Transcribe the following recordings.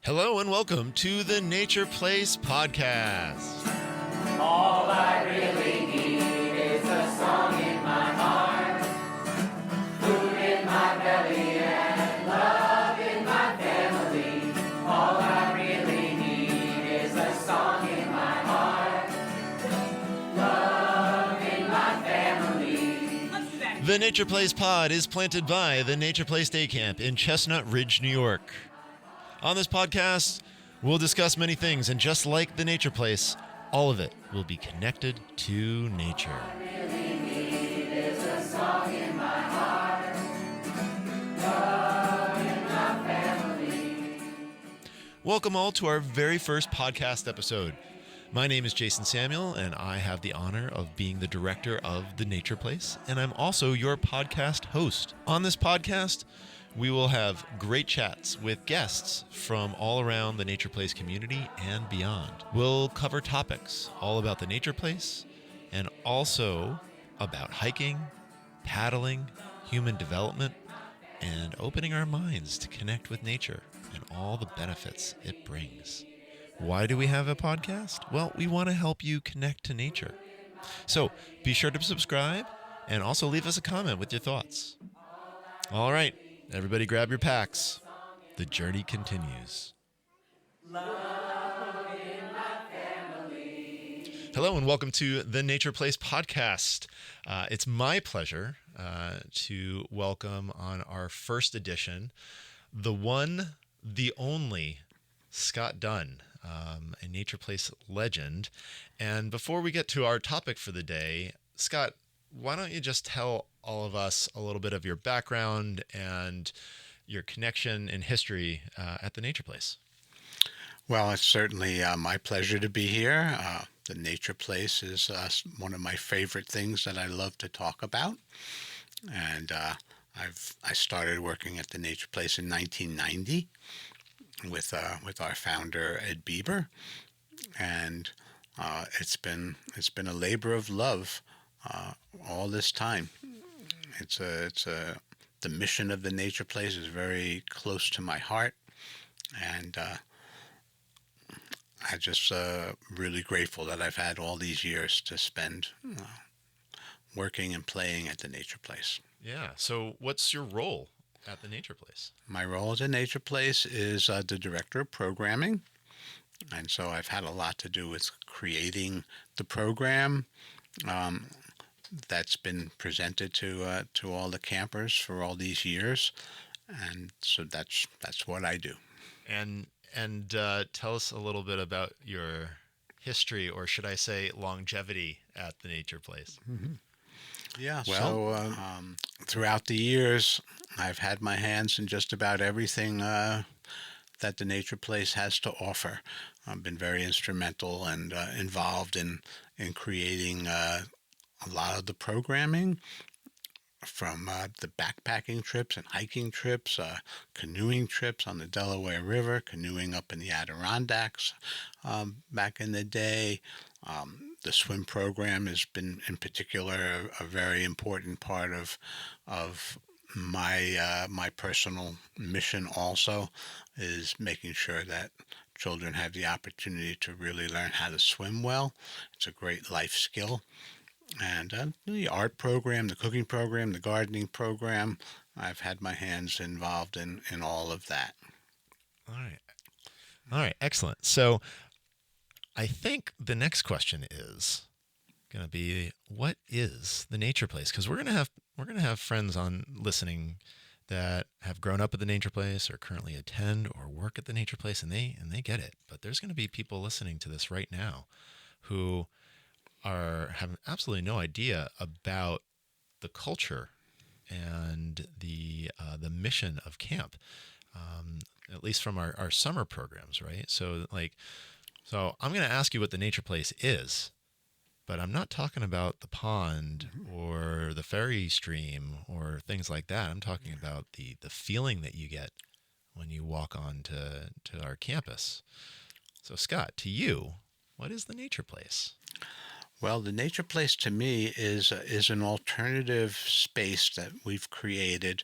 Hello and welcome to the Nature Place podcast. All I really need is a song in my heart, food in my belly, and love in my family. All I really need is a song in my heart, love in my family. The Nature Place pod is planted by the Nature Place Day Camp in Chestnut Ridge, New York. On this podcast, we'll discuss many things, and just like the Nature Place, all of it will be connected to nature. Welcome all to our very first podcast episode. My name is Jason Samuel, and I have the honor of being the director of the Nature Place, and I'm also your podcast host. On this podcast, we will have great chats with guests from all around the Nature Place community and beyond. We'll cover topics all about the Nature Place and also about hiking, paddling, human development, and opening our minds to connect with nature and all the benefits it brings. Why do we have a podcast? Well, we want to help you connect to nature. So be sure to subscribe and also leave us a comment with your thoughts. All right. Everybody grab your packs. The journey continues. Hello and welcome to the Nature Place podcast. It's my pleasure to welcome on our first edition the one, the only Scott Dunn, a Nature Place legend. And before we get to our topic for the day, Scott, why don't you just tell all of us a little bit of your background and your connection and history at the Nature Place? Well, it's certainly my pleasure to be here. The Nature Place is one of my favorite things that I love to talk about. And I started working at the Nature Place in 1990 with our founder, Ed Bieber. And it's been a labor of love all this time. The mission of the Nature Place is very close to my heart, and I'm just really grateful that I've had all these years to spend working and playing at the Nature Place. Yeah. So what's your role at the Nature Place? My role at the Nature Place is the director of programming, and so I've had a lot to do with creating the program that's been presented to all the campers for all these years, and so that's what I do. And tell us a little bit about your history, or should I say longevity, at the Nature Place. Mm-hmm. Yeah. Well, throughout the years, I've had my hands in just about everything that the Nature Place has to offer. I've been very instrumental and involved in creating a lot of the programming, from the backpacking trips and hiking trips, canoeing trips on the Delaware River, canoeing up in the Adirondacks back in the day. The swim program has been, in particular, a very important part of my personal mission. Also, is making sure that children have the opportunity to really learn how to swim well. It's a great life skill. And the art program, the cooking program, the gardening program, I've had my hands involved in all of that. All right, excellent. So I think the next question is going to be, what is the Nature Place? Because we're going to have friends on listening that have grown up at the Nature Place or currently attend or work at the Nature Place, and they get it. But there's going to be people listening to this right now who have absolutely no idea about the culture and the mission of camp, at least from our summer programs, right? So I'm going to ask you what the Nature Place is, but I'm not talking about the pond or the ferry stream or things like that. I'm talking about the feeling that you get when you walk on to our campus. So Scott, to you, what is the Nature Place? Well, the Nature Place to me is an alternative space that we've created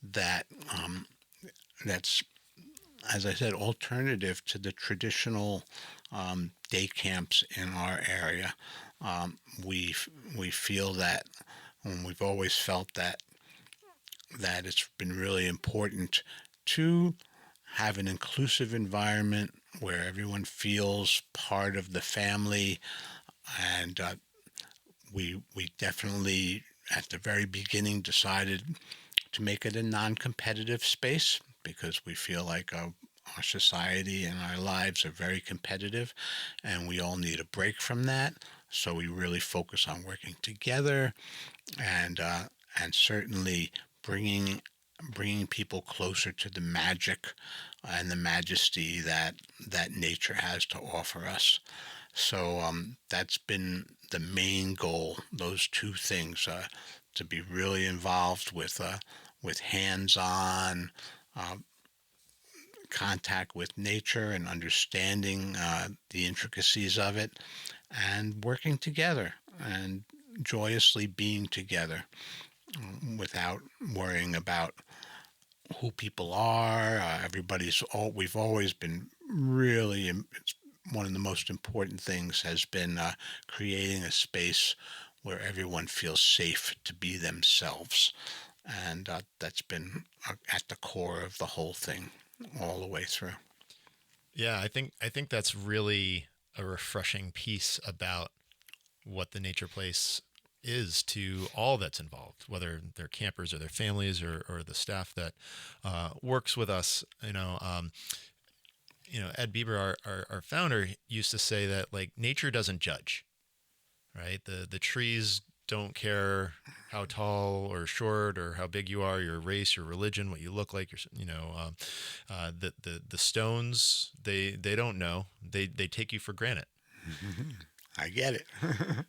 that's as I said, alternative to the traditional day camps in our area. Um, we feel that, and we've always felt that it's been really important to have an inclusive environment where everyone feels part of the family, and we definitely at the very beginning decided to make it a non-competitive space because we feel like our society and our lives are very competitive, and we all need a break from that. So we really focus on working together, and and certainly bringing bringing people closer to the magic and the majesty that nature has to offer us. So that's been the main goal. Those two things, to be really involved with hands-on uh, contact with nature and understanding the intricacies of it, and working together and joyously being together without worrying about who people are. We've always been really, it's one of the most important things has been creating a space where everyone feels safe to be themselves. And that's been at the core of the whole thing all the way through. Yeah, I think that's really a refreshing piece about what the nature place is to all that's involved, whether they're campers or their families or the staff that works with us. Ed Bieber, our founder, used to say that like nature doesn't judge, right? The trees don't care how tall or short or how big you are, your race, your religion, what you look like. The stones they don't know. They take you for granted. I get it.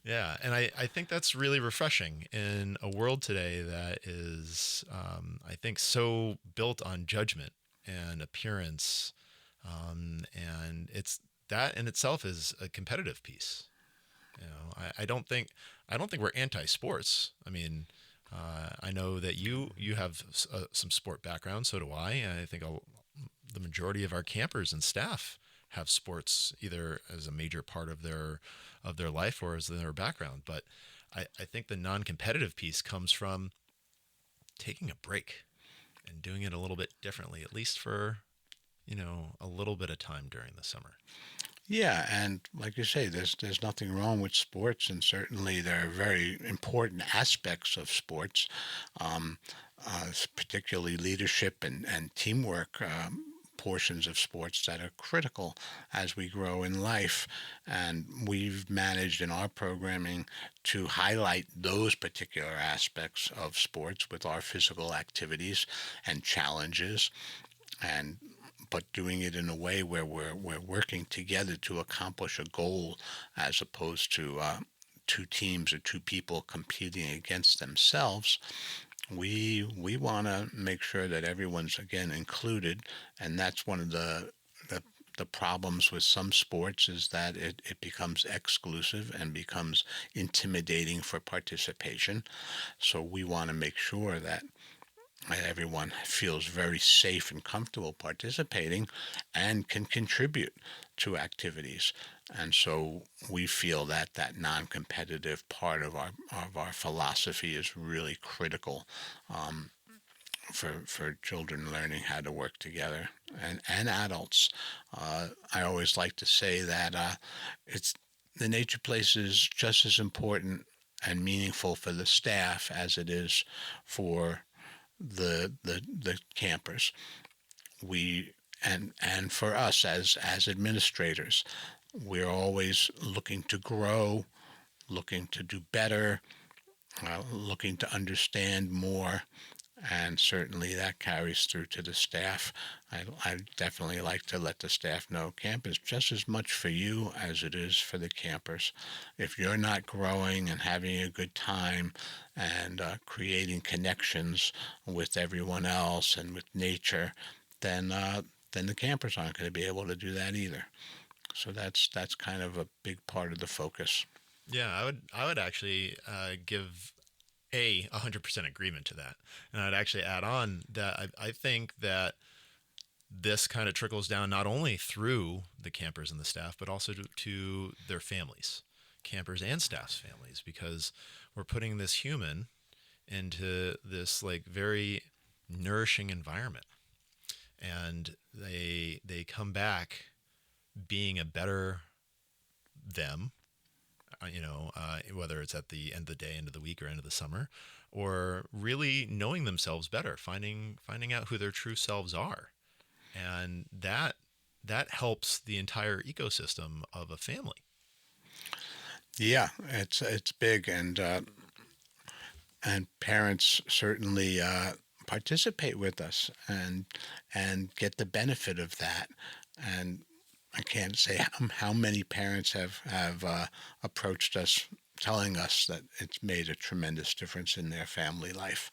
Yeah, and I think that's really refreshing in a world today that is, I think, so built on judgment and appearance, and it's that in itself is a competitive piece. I don't think we're anti-sports. I mean, I know that you have some sport background, so do I. And I think the majority of our campers and staff have sports either as a major part of their life or as their background. But I think the non-competitive piece comes from taking a break and doing it a little bit differently, at least for a little bit of time during the summer. Yeah, and like you say, there's nothing wrong with sports, and certainly there are very important aspects of sports, um, particularly leadership and teamwork. Portions of sports that are critical as we grow in life. And we've managed in our programming to highlight those particular aspects of sports with our physical activities and challenges, and but doing it in a way where we're working together to accomplish a goal, as opposed to two teams or two people competing against themselves. We want to make sure that everyone's again included, and that's one of the problems with some sports is that it becomes exclusive and becomes intimidating for participation. So we want to make sure that everyone feels very safe and comfortable participating and can contribute to activities. And so we feel that that non-competitive part of our philosophy is really critical, um, for children learning how to work together, and adults. I always like to say that it's the nature place is just as important and meaningful for the staff as it is for the campers. We and for us as administrators, we're always looking to grow, looking to do better, looking to understand more, and certainly that carries through to the staff. I definitely like to let the staff know camp is just as much for you as it is for the campers. If you're not growing and having a good time and creating connections with everyone else and with nature, then the campers aren't going to be able to do that either. So that's kind of a big part of the focus. Yeah, I would actually give 100% agreement to that, and I'd actually add on that I think that this kind of trickles down not only through the campers and the staff, but also to their families, campers and staff's families, because we're putting this human into this like very nourishing environment, and they come back being a better them, whether it's at the end of the day, end of the week, or end of the summer, or really knowing themselves better, finding out who their true selves are, and that helps the entire ecosystem of a family. Yeah, it's big, and parents certainly participate with us and get the benefit of that. And I can't say how many parents have approached us telling us that it's made a tremendous difference in their family life,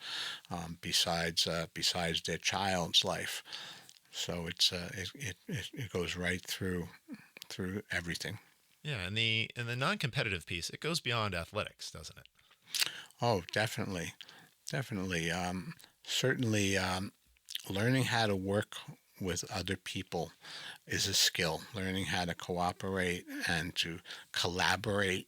besides their child's life. So it goes right through everything. Yeah, and the non-competitive piece, it goes beyond athletics, doesn't it? Oh, definitely, definitely. Certainly, learning how to work with other people is a skill. Learning how to cooperate and to collaborate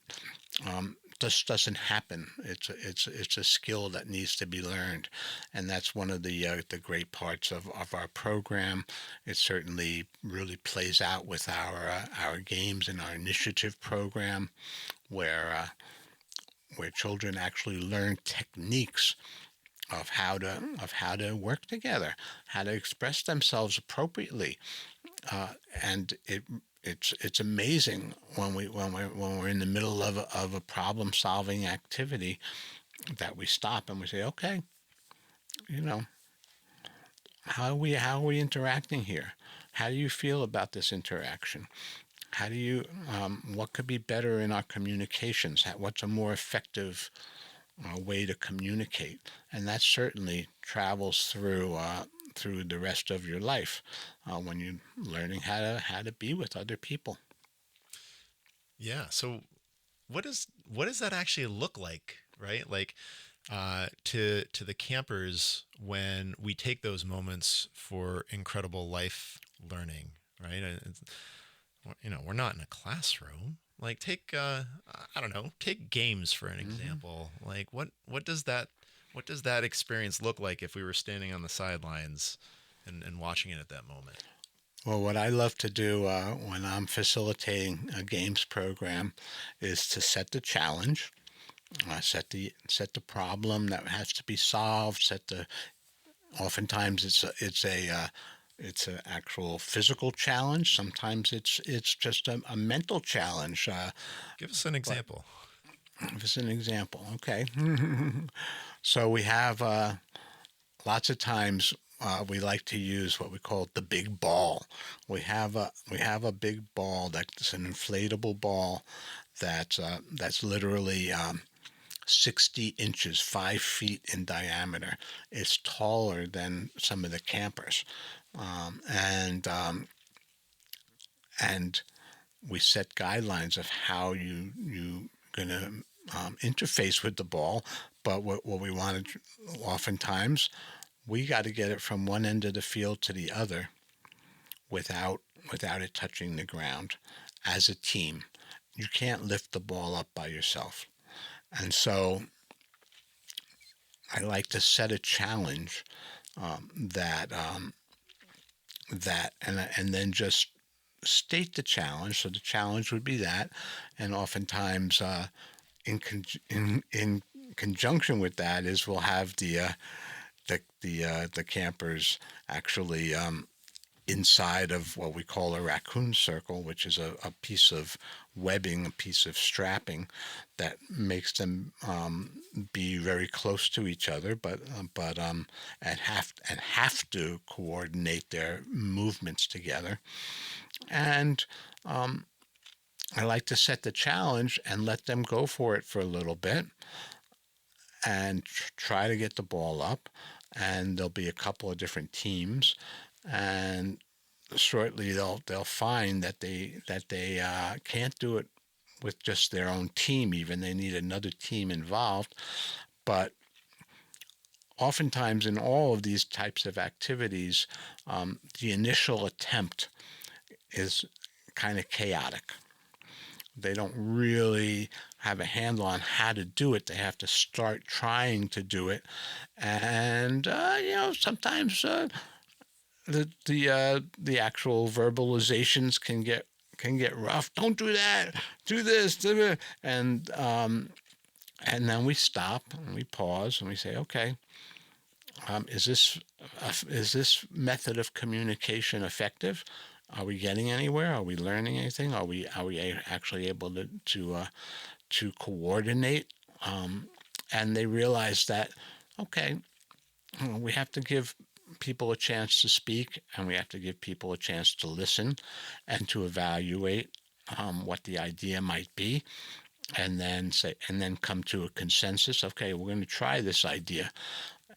just doesn't happen. It's a skill that needs to be learned, and that's one of the great parts of our program. It certainly really plays out with our games and our initiative program, where where children actually learn techniques of how to work together, how to express themselves appropriately, and it's amazing when we're in the middle of a problem solving activity that we stop and we say, okay, you know, how are we interacting here? How do you feel about this interaction? How do you what could be better in our communications? What's a more effective way to communicate? And that certainly travels through the rest of your life when you're learning how to be with other people. Yeah. So what does that actually look like, right? Like to the campers when we take those moments for incredible life learning, right? We're not in a classroom. Like take I don't know, take games for an Hmm. example. Like what does that experience look like if we were standing on the sidelines and watching it at that moment? Well, what I love to do when I'm facilitating a games program is to set the challenge, set the problem that has to be solved. Oftentimes it's a actual physical challenge. Sometimes it's just a mental challenge. Give us an But example. if it's an example, okay. So we have lots of times we like to use what we call the big ball. We have a big ball that's an inflatable ball that's literally 60 inches, 5 feet in diameter. It's taller than some of the campers, and we set guidelines of how you gonna interface with the ball. But what we want to, oftentimes, we got to get it from one end of the field to the other without it touching the ground as a team. You can't lift the ball up by yourself. And so I like to set a challenge and then just state the challenge. So the challenge would be that, and oftentimes in conjunction with that is we'll have the campers actually inside of what we call a raccoon circle, which is a piece of webbing, a piece of strapping that makes them be very close to each other, and have to coordinate their movements together. And I like to set the challenge and let them go for it for a little bit and try to get the ball up. And there'll be a couple of different teams, and shortly they'll find that they can't do it with just their own team. Even they need another team involved. But oftentimes in all of these types of activities, the initial attempt is kind of chaotic. They don't really have a handle on how to do it. They have to start trying to do it, and sometimes the actual verbalizations can get rough. Don't do that. Do this. Do that. And then we stop and we pause and we say, okay, is this method of communication effective? Are we getting anywhere? Are we learning anything? Are we actually able to coordinate? And they realize that, okay, we have to give people a chance to speak, and we have to give people a chance to listen and to evaluate what the idea might be, and then come to a consensus. Okay, we're going to try this idea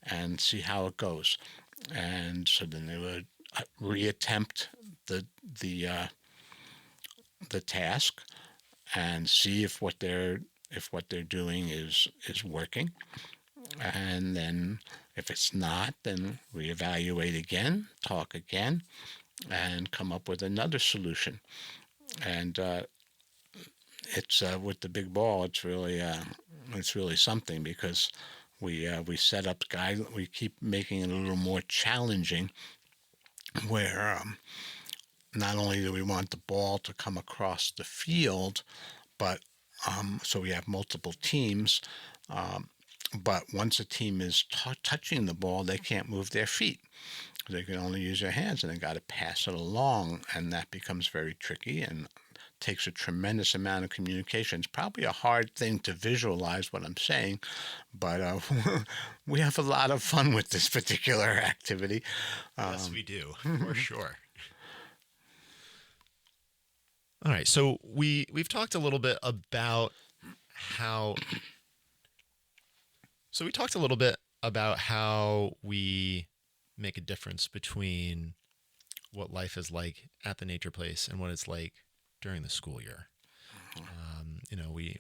and see how it goes. And so then they would reattempt the task and see if what they're doing is working. And then if it's not, then reevaluate again, talk again, and come up with another solution. And it's with the big ball, it's really something, because we set up we keep making it a little more challenging, where not only do we want the ball to come across the field, but so we have multiple teams. But once a team is touching the ball, they can't move their feet. They can only use their hands, and they got to pass it along, and that becomes very tricky and takes a tremendous amount of communication. It's probably a hard thing to visualize what I'm saying, but we have a lot of fun with this particular activity. Yes, we do, for sure. All right, so we've talked a little bit about how. So we talked a little bit about how we make a difference between what life is like at the nature place and what it's like during the school year.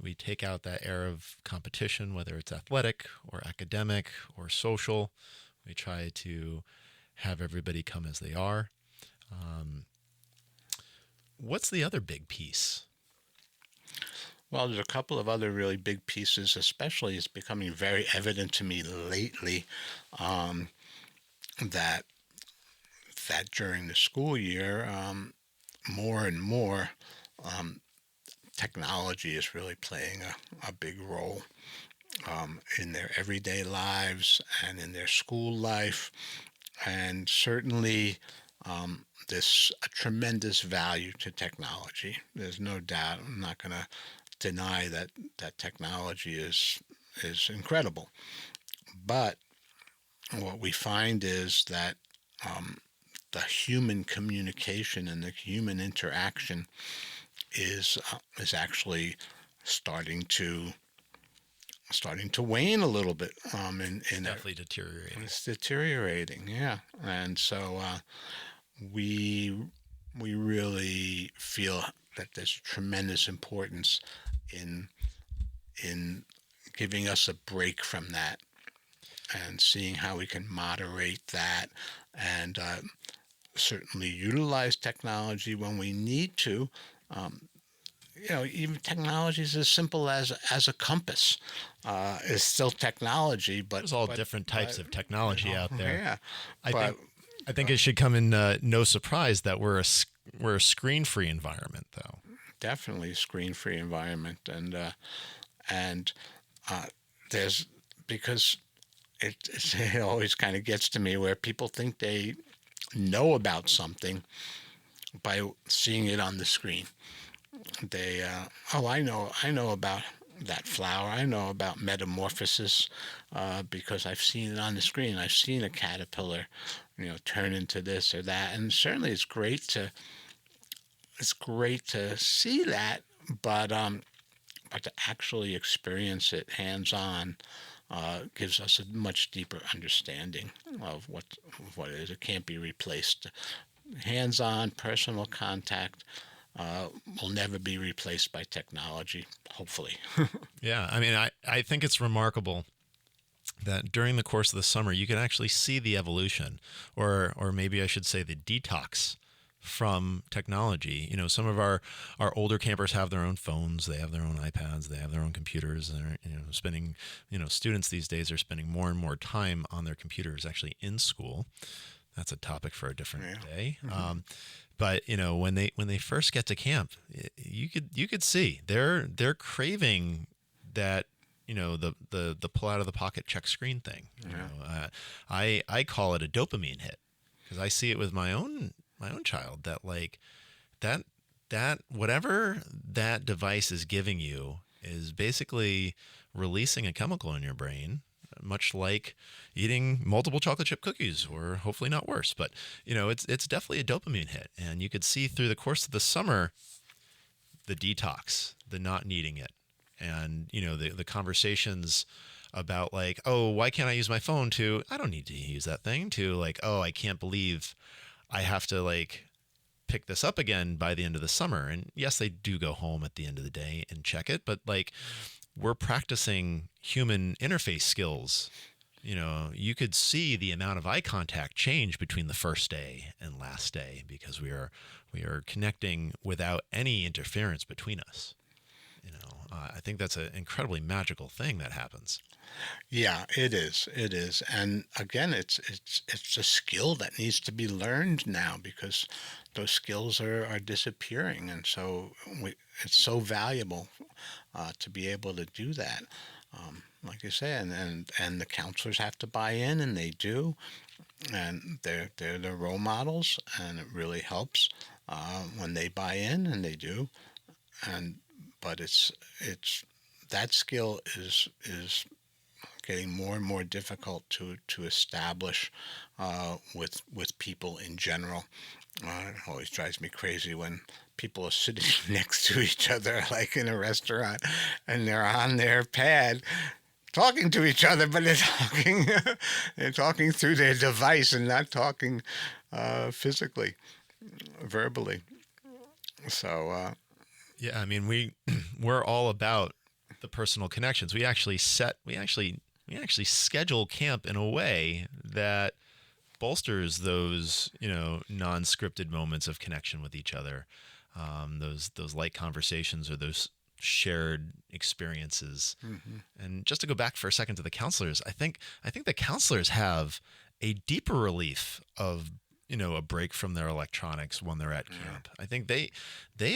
We take out that air of competition, whether it's athletic or academic or social. We try to have everybody come as they are. What's the other big piece? Well, there's a couple of other really big pieces, especially it's becoming very evident to me lately, that during the school year, more and more, technology is really playing a big role in their everyday lives and in their school life. And certainly there's a tremendous value to technology. There's no doubt. I'm not going to deny that technology is incredible. But what we find is that the human communication and the human interaction is actually starting to wane a little bit. It's definitely deteriorating. It's deteriorating, yeah. And so we really feel that there's tremendous importance in giving us a break from that and seeing how we can moderate that, and certainly utilize technology when we need to. Even technologies as simple as a compass is still technology, but there's all different types of technology out there. Yeah, I think it should come in no surprise that we're a screen-free environment, though. Definitely screen-free environment, and there's, because it always kind of gets to me where people think they know about something by seeing it on the screen. They I know about that flower. I know about metamorphosis because I've seen it on the screen. I've seen a caterpillar, turn into this or that, and certainly it's great to see that, but to actually experience it hands on gives us a much deeper understanding of what it is. It can't be replaced. Hands on personal contact will never be replaced by technology, hopefully. Yeah, I mean, I think it's remarkable that during the course of the summer you can actually see the evolution, or maybe I should say the detox from technology. Some of our older campers have their own phones, they have their own iPads, they have their own computers, and they're spending, students these days are spending more and more time on their computers actually in school. That's a topic for a different day. But when they first get to camp, you could see they're craving that, the pull out of the pocket check screen thing. I call it a dopamine hit, because I see it with my own child, that like that whatever that device is giving you is basically releasing a chemical in your brain, much like eating multiple chocolate chip cookies, or hopefully not worse. But it's definitely a dopamine hit, and you could see through the course of the summer the detox, the not needing it, and the conversations about like, oh, why can't I use my phone, to I don't need to use that thing, to like, oh, I can't believe I have to like pick this up again by the end of the summer. And yes, they do go home at the end of the day and check it, but like, we're practicing human interface skills. You could see the amount of eye contact change between the first day and last day, because we are connecting without any interference between us. I think that's an incredibly magical thing that happens. Yeah, it is. It is. And again, it's a skill that needs to be learned now, because those skills are disappearing. And so it's so valuable to be able to do that. Like you say, and the counselors have to buy in, and they do. And they're the role models, and it really helps when they buy in, and they do. And but it's that skill is getting more and more difficult to establish with people in general. It always drives me crazy when people are sitting next to each other, like in a restaurant, and they're on their pad talking to each other, but they're talking through their device and not talking physically, verbally. So Yeah, I mean, we're all about the personal connections. We actually schedule camp in a way that bolsters those, non-scripted moments of connection with each other, those light conversations, or those shared experiences. And just to go back for a second to the counselors, I think the counselors have a deeper relief of, a break from their electronics when they're at camp. I think they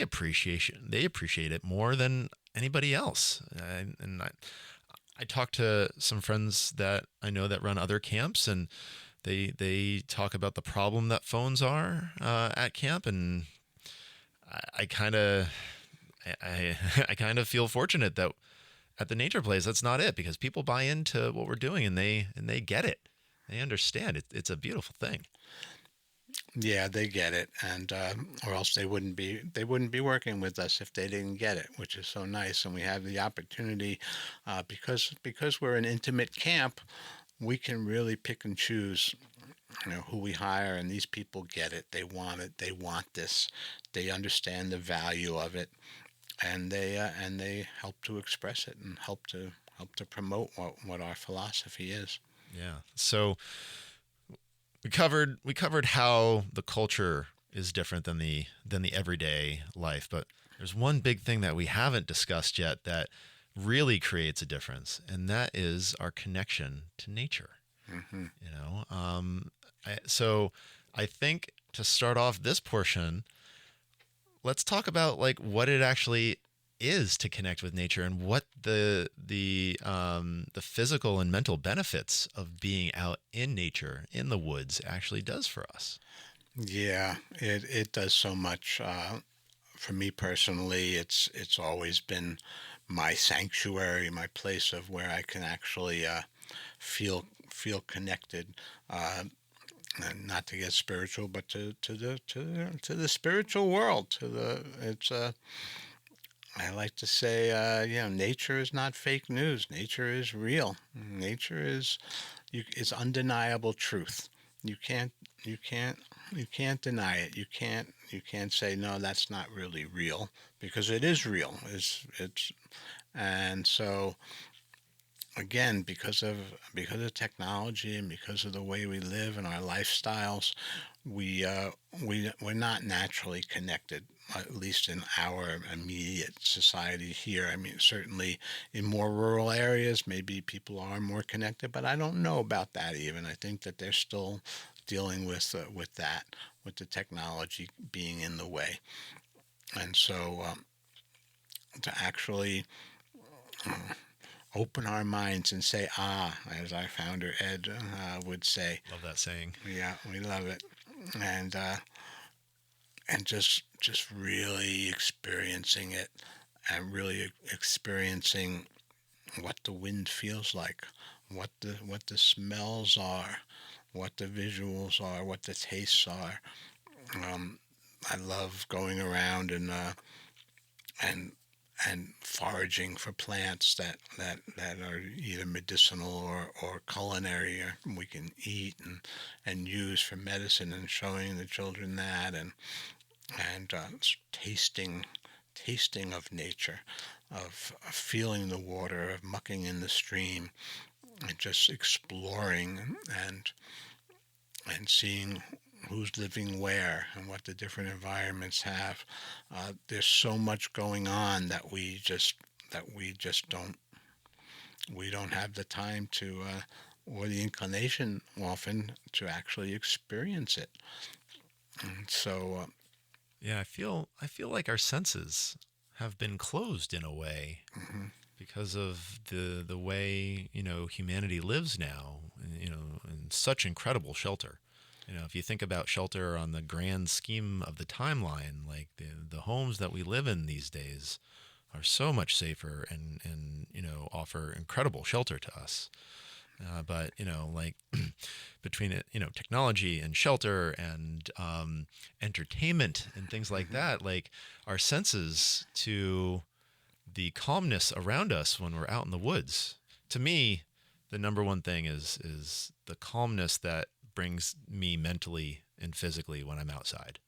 appreciate it more than anybody else. And I talked to some friends that I know that run other camps, and they talk about the problem that phones are at camp, and I kind of I kind of feel fortunate that at the nature place that's not it, because people buy into what we're doing, and they get it, they understand it. It's a beautiful thing. yeah, they get it, and or else they wouldn't be working with us if they didn't get it, which is so nice. And we have the opportunity because we're an intimate camp, we can really pick and choose, who we hire, and these people get it. They want it. They want this. They understand the value of it, and they help to express it, and help to promote what our philosophy is. Yeah. So we covered how the culture is different than the everyday life, but there's one big thing that we haven't discussed yet that really creates a difference, and that is our connection to nature. Hmm. So I think to start off this portion, let's talk about like what it actually is to connect with nature, and what the physical and mental benefits of being out in nature, in the woods, actually does for us. Yeah, it does so much. For me personally, it's always been my sanctuary, my place of where I can actually feel connected. And not to get spiritual, but to the spiritual world. I like to say, nature is not fake news. Nature is real. Nature is undeniable truth. You can't you can't you can't deny it. You can't say no, that's not really real, because it is real. It's and so again, because of technology and because of the way we live and our lifestyles, we're not naturally connected, at least in our immediate society here. I mean, certainly in more rural areas, maybe people are more connected, but I don't know about that even. I think that they're still dealing with that, with the technology being in the way. And so to actually open our minds and say, ah, as our founder Ed would say. Love that saying. Yeah, we love it. And just really experiencing it, and really experiencing what the wind feels like, what the smells are, what the visuals are, what the tastes are. Um, I love going around and and foraging for plants that are either medicinal or culinary, or we can eat and use for medicine, and showing the children that, and tasting of nature, of feeling the water, of mucking in the stream, and just exploring and seeing who's living where and what the different environments have. There's so much going on that we don't have the time to or the inclination often to actually experience it. And so Yeah, I feel like our senses have been closed in a way mhm, because of the way humanity lives now. In such incredible shelter. If you think about shelter on the grand scheme of the timeline, like the homes that we live in these days are so much safer and offer incredible shelter to us. But like between it, technology and shelter and entertainment and things like mhm, that, like our senses to the calmness around us when we're out in the woods. To me, the number one thing is the calmness that brings me mentally and physically when I'm outside.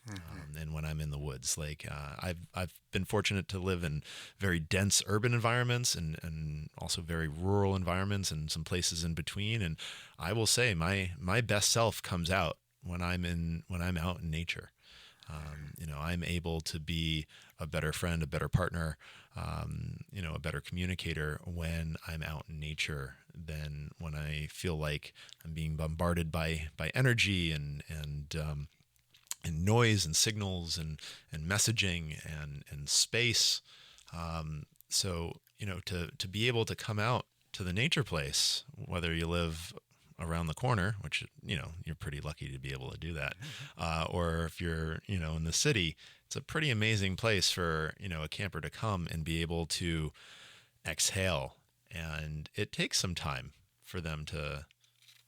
mhm, And when I'm in the woods, like I've been fortunate to live in very dense urban environments and also very rural environments and some places in between. And I will say my best self comes out when I'm out in nature. I'm able to be a better friend, a better partner, a better communicator when I'm out in nature than when I feel like I'm being bombarded by energy and noise and signals and messaging and space. So to be able to come out to the nature place, whether you live around the corner, which you're pretty lucky to be able to do that, or if you're in the city, it's a pretty amazing place for a camper to come and be able to exhale. And it takes some time for them to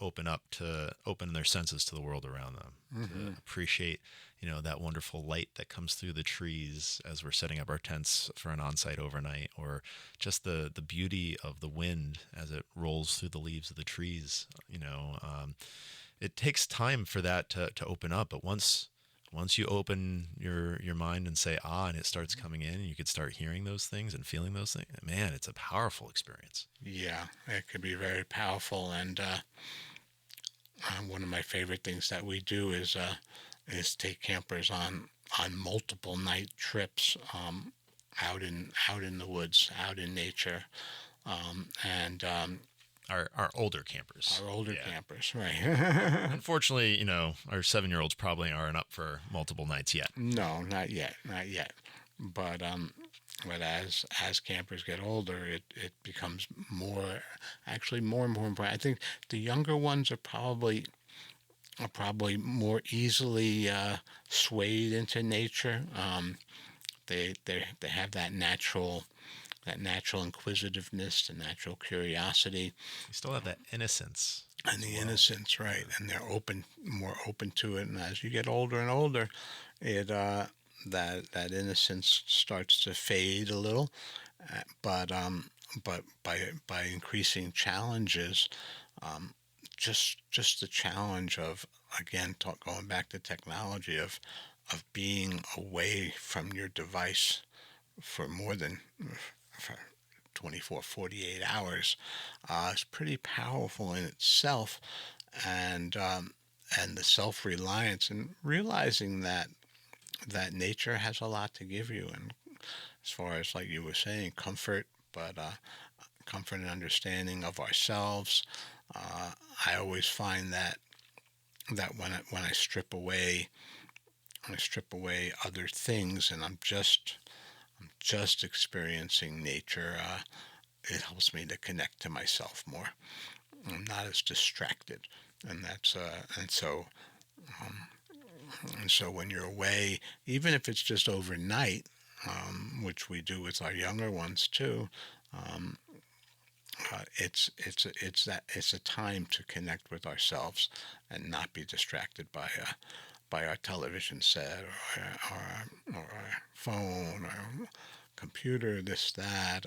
open their senses to the world around them, to mhm. appreciate that wonderful light that comes through the trees as we're setting up our tents for an on-site overnight, or just the beauty of the wind as it rolls through the leaves of the trees. It takes time for that to open up, but once you open your mind and say and it starts coming in, and you could start hearing those things and feeling those things, man, it's a powerful experience. Yeah, it could be very powerful. And one of my favorite things that we do is take campers on multiple night trips, out in the woods, out in nature, and Our older campers. our older Yeah. campers, right? Unfortunately, our 7-year-olds probably aren't up for multiple nights yet. No, not yet, not yet. But as campers get older, it becomes actually more and more important. I think the younger ones are probably more easily swayed into nature. They have that natural inquisitiveness, the natural curiosity, We still have that innocence and as the well. innocence, right? And they're more open to it. And as you get older and older, it that innocence starts to fade a little. But by increasing challenges, um, just the challenge of, again, going back to technology, of being away from your device for more than for 24, 48 hours, is pretty powerful in itself. And the self-reliance and realizing that nature has a lot to give you. And as far as, like you were saying, comfort, but comfort and understanding of ourselves. I always find that when I strip away other things, and I'm just experiencing nature, it helps me to connect to myself more. I'm not as distracted, and that's and so when you're away, even if it's just overnight, which we do with our younger ones too, um, it's a time to connect with ourselves and not be distracted by our television set or our phone or computer, this, that,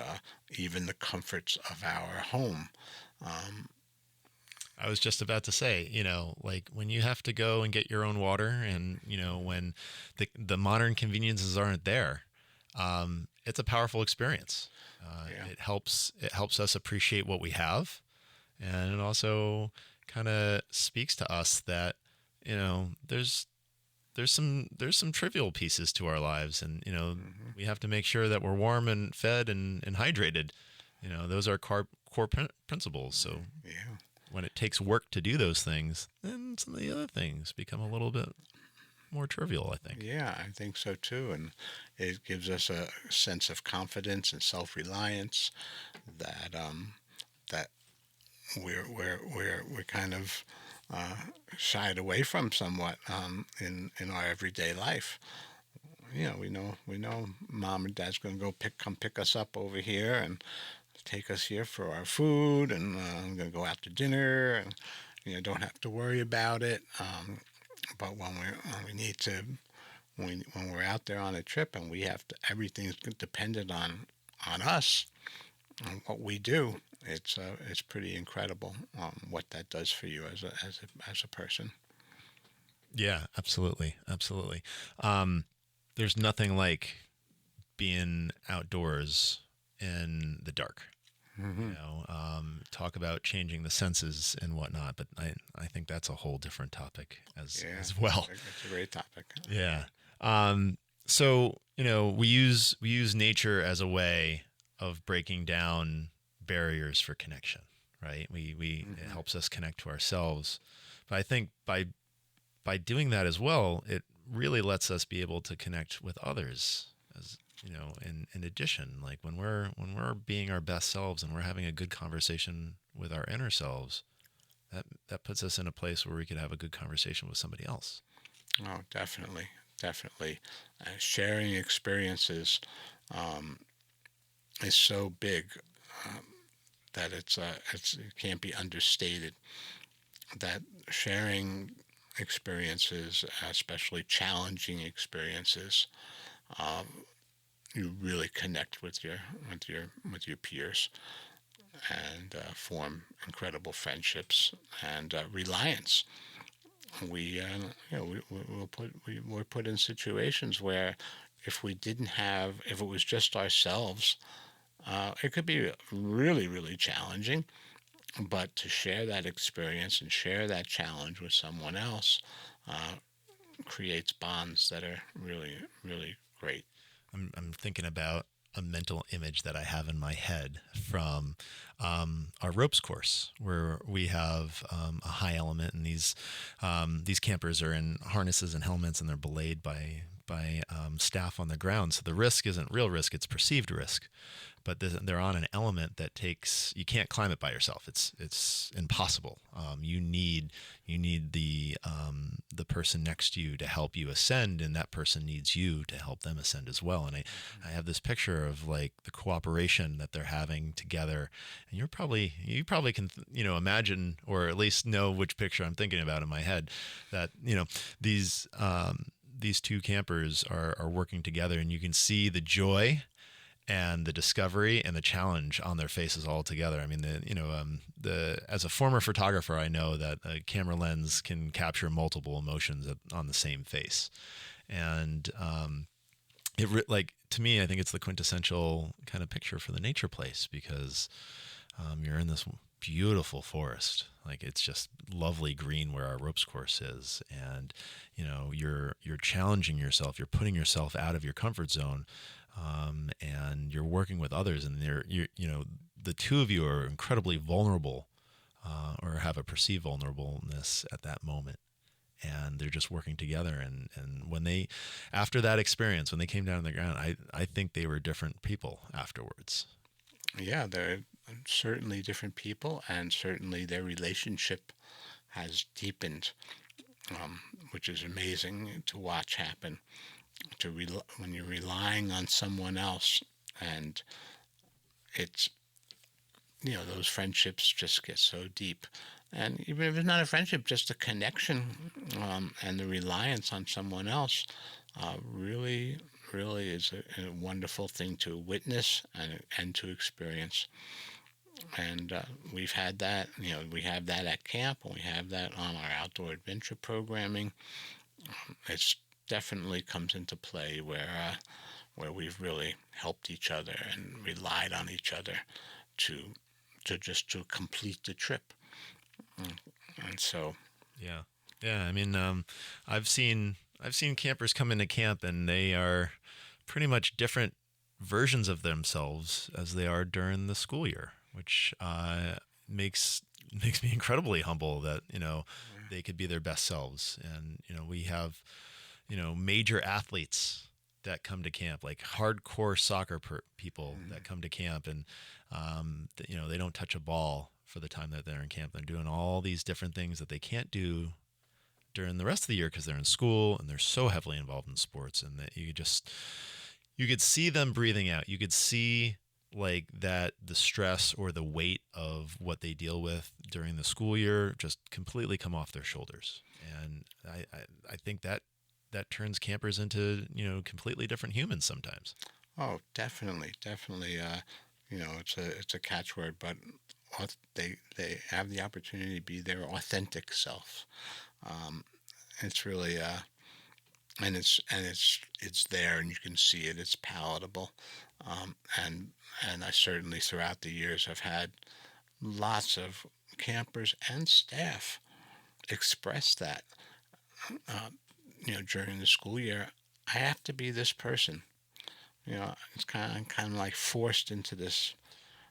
even the comforts of our home. Um, I was just about to say, like when you have to go and get your own water, and when the modern conveniences aren't there, it's a powerful experience. yeah, It helps us appreciate what we have, and it also kind of speaks to us that there's some trivial pieces to our lives, and hmm we have to make sure that we're warm and fed and hydrated. Those are core principles. So yeah, when it takes work to do those things, then some of the other things become a little bit more trivial, I think. yeah. I think so too, and it gives us a sense of confidence and self-reliance that that we're kind of uh, shied away from somewhat in our everyday life. We know mom and dad's going to come pick us up over here and take us here for our food, and I'm going to go out to dinner, and don't have to worry about it. But when we need to when we're out there on a trip and we have to, everything's dependent on us and what we do. It's pretty incredible what that does for you as a person. Yeah, absolutely, absolutely. There's nothing like being outdoors in the dark. Hmm. Talk about changing the senses and whatnot, but I think that's a whole different topic as Yeah, as well. it's a great topic. Yeah. So we use nature as a way of breaking down barriers for connection, right? We It Hmm. helps us connect to ourselves, but I think by doing that as well, it really lets us be able to connect with others as in addition, like when we're being our best selves and we're having a good conversation with our inner selves, that puts us in a place where we could have a good conversation with somebody else. Oh, definitely, definitely. Sharing experiences um, is so big um, that it can't be understated. That sharing experiences, especially challenging experiences, um, you really connect with your peers and form incredible friendships and reliance. We're put in situations where if it was just ourselves, it could be really, really challenging. But to share that experience and share that challenge with someone else uh, creates bonds that are really, really great. I'm thinking about a mental image that I have in my head from our ropes course, where we have a high element, and these campers are in harnesses and helmets, and they're belayed by staff on the ground. So the risk isn't real risk; it's perceived risk. But they're on an element that you can't climb it by yourself. It's impossible. You need the person next to you to help you ascend, and that person needs you to help them ascend as well. And I have this picture of like the cooperation that they're having together, and you probably can imagine, or at least know which picture I'm thinking about in my head. That these two campers are working together, and you can see the joy and the discovery and the challenge on their faces all together. I mean, as a former photographer, I know that a camera lens can capture multiple emotions on the same face, and like to me, I think it's the quintessential kind of picture for the nature place because you're in this beautiful forest. Like it's just lovely green where our ropes course is, and you're challenging yourself. You're putting yourself out of your comfort zone, and you're working with others, and the two of you are incredibly vulnerable, or have a perceived vulnerableness at that moment. And they're just working together. And when they, after that experience, when they came down on the ground, I think they were different people afterwards. Yeah, they're certainly different people, and certainly their relationship has deepened, um, which is amazing to watch happen. When you're relying on someone else, and it's those friendships just get so deep. And even if it's not a friendship, just a connection, and the reliance on someone else, really, really is a wonderful thing to witness and to experience. And we've had that, we have that at camp, and we have that on our outdoor adventure programming. It's definitely comes into play where we've really helped each other and relied on each other to to complete the trip. And so, Yeah. Yeah. I mean, I've seen campers come into camp and they are pretty much different versions of themselves as they are during the school year, which makes makes me incredibly humble that they could be their best selves. And we have major athletes that come to camp, like hardcore soccer people that come to camp, and they don't touch a ball for the time that they're in camp. They're doing all these different things that they can't do during the rest of the year because they're in school and they're so heavily involved in sports, and that you could see them breathing out. You could see like that the stress or the weight of what they deal with during the school year just completely come off their shoulders. And I think that turns campers into completely different humans sometimes. oh, definitely, definitely. It's a catchword, but they have the opportunity to be their authentic self. Um, it's really it's there, and you can see it. It's palatable, um, and and I certainly throughout the years have had lots of campers and staff express that. Uh, during the school year, I have to be this person. It's kind of like forced into this.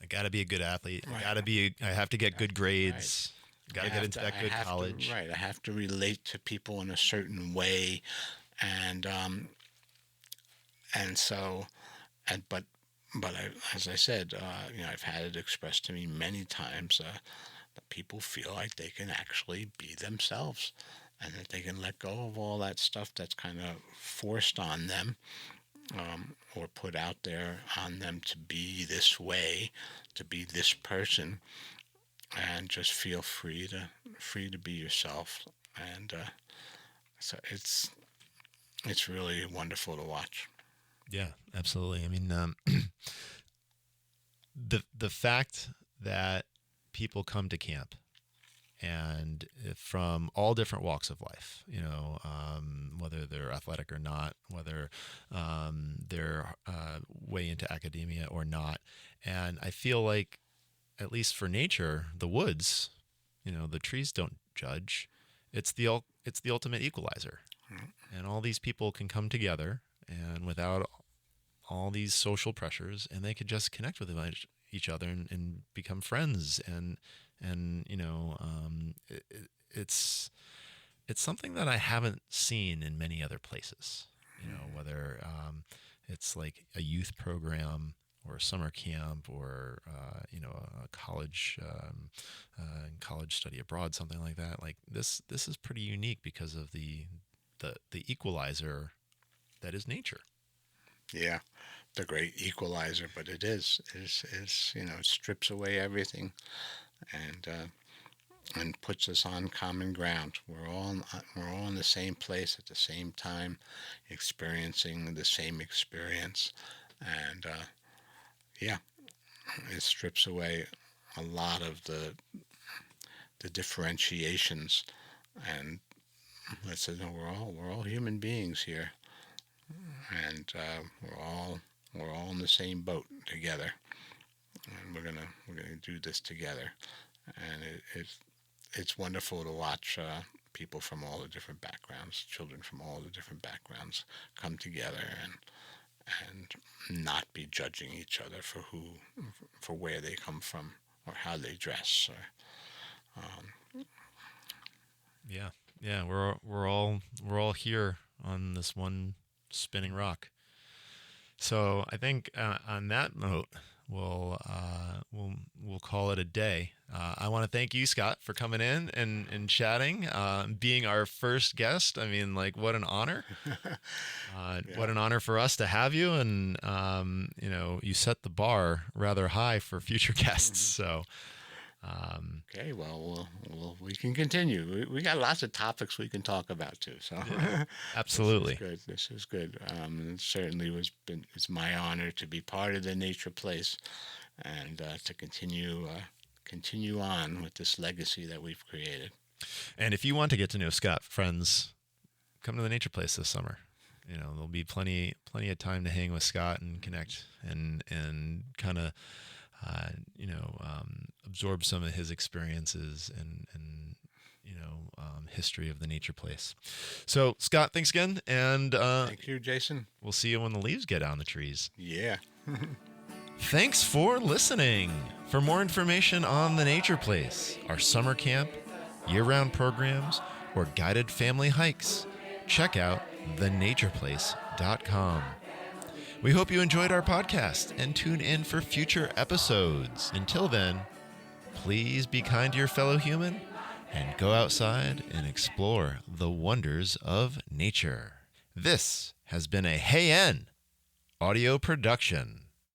I got to be a good athlete. Right, I have to get good right. grades. Got to get into I that good have to, college. right. I have to relate to people in a certain way, and and so, and but as I said, I've had it expressed to me many times that people feel like they can actually be themselves, and that they can let go of all that stuff that's kind of forced on them, or put out there on them to be this way, to be this person, and just feel free to be yourself. And so it's really wonderful to watch. Yeah, absolutely. I mean, the fact that people come to camp and from all different walks of life, whether they're athletic or not, whether they're way into academia or not. And I feel like, at least for nature, the woods, the trees don't judge. It's the ultimate equalizer, and all these people can come together and without all these social pressures, and they could just connect with each other and become friends. And it's something that I haven't seen in many other places. Whether it's like a youth program or a summer camp or a college college study abroad, something like that. Like this is pretty unique because of the equalizer that is nature. Yeah, the great equalizer, but it is it strips away everything, and puts us on common ground. We're all in the same place at the same time, experiencing the same experience, and yeah, it strips away a lot of the differentiations, and it says no, we're all human beings here, and we're all in the same boat together, and we're gonna do this together. And it's wonderful to watch people from all the different backgrounds, children from all the different backgrounds, come together and not be judging each other for where they come from or how they dress. Yeah, yeah, we're all here on this one spinning rock. So I think on that note, we'll call it a day. I want to thank you, Scott, for coming in and chatting, being our first guest. I mean, like, what an honor! Yeah. What an honor for us to have you, and you set the bar rather high for future guests. So. Okay, well, we can continue. We got lots of topics we can talk about too. So Yeah, absolutely, this is good. It certainly it's my honor to be part of the Nature Place, and to continue on with this legacy that we've created. And if you want to get to know Scott, friends, come to the Nature Place this summer. There'll be plenty of time to hang with Scott and connect and kind of. Absorb some of his experiences and history of the Nature Place. So, Scott, thanks again, and thank you, Jason. We'll see you when the leaves get on the trees. Yeah. Thanks for listening. For more information on the Nature Place, our summer camp, year-round programs, or guided family hikes, check out thenatureplace.com. We hope you enjoyed our podcast and tune in for future episodes. Until then, please be kind to your fellow human and go outside and explore the wonders of nature. This has been a Hey N audio production.